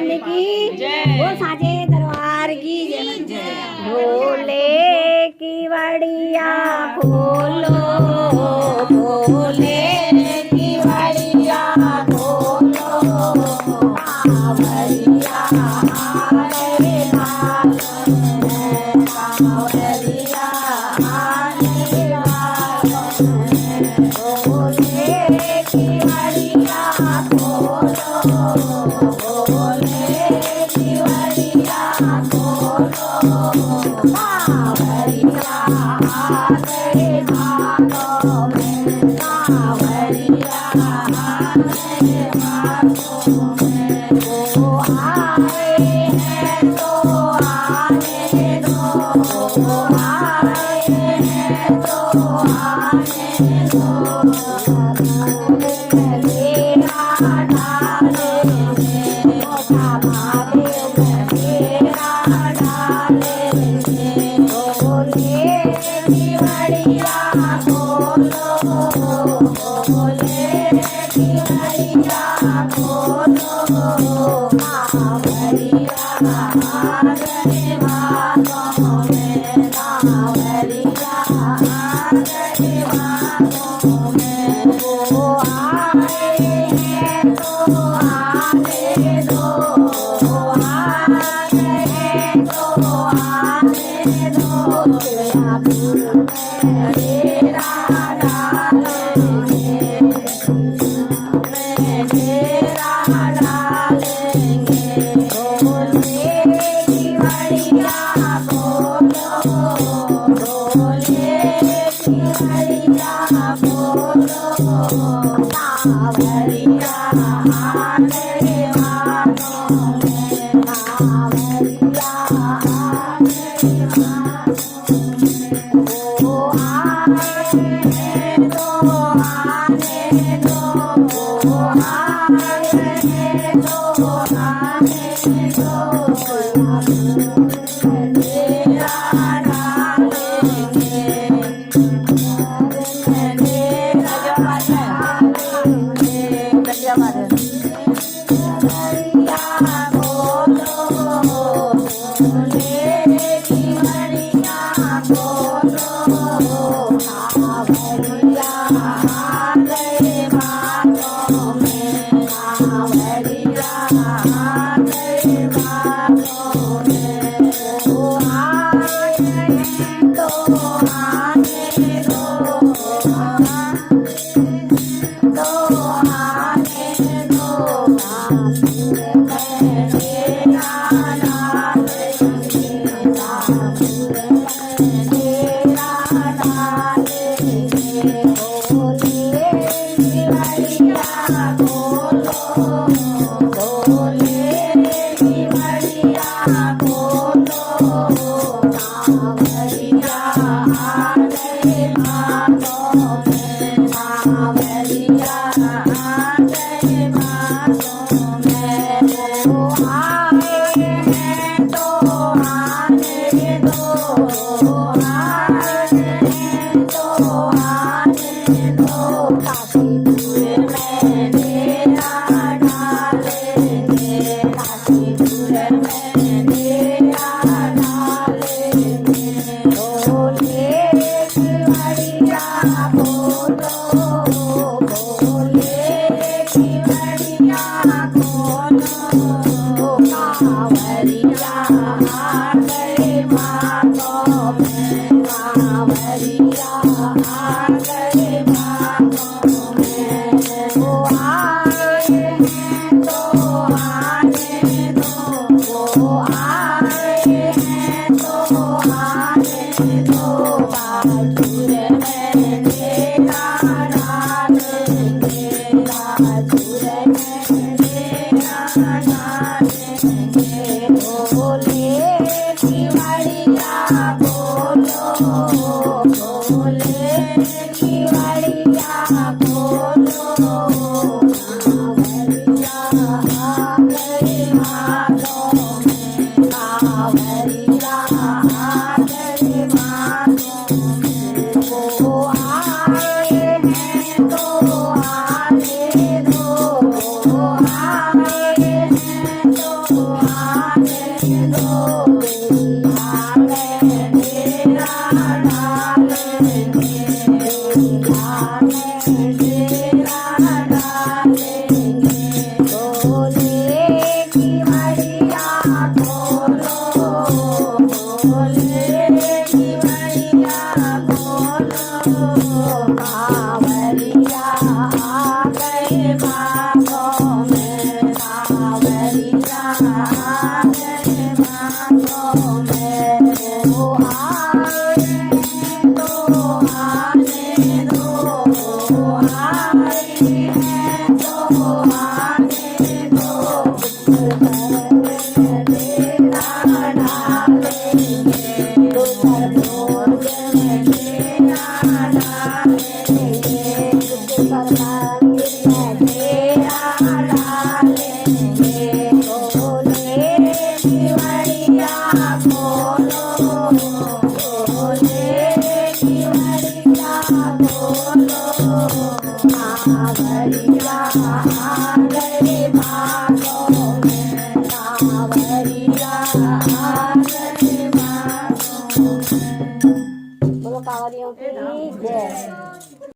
भगवान की वो साजे दरबार की ढोले की वड़िया खोलो ढोले की वड़िया खोलो कांवरिया आने कांवरिया आने ढोले की वड़िया खोलो ढोले की वड़िया खोलो कांवरिया आने भागो में कांवरिया आने भागो में वो आए हैं तो आने दो वो आए हैं तो आने दो तेरा डालेंगे महादेव तेरा डालेंगे बोले की वड़िया खोलो बोले की वड़िया खोलो कांवरिया आने भागो में कांवरिया आने भागो में वो आए हैं तो आने दो वो आए हैं तो आने दो तेरा तेरा डालेंगे तेरा डालेंगे बोले की वड़िया खोलो बोले की वड़िया खोलो कांवरिया आने भागो में कांवरिया आने भागो में वो आए हैं तो आने दो वो आए हैं तो आने दो तेरा डालेंगे Hare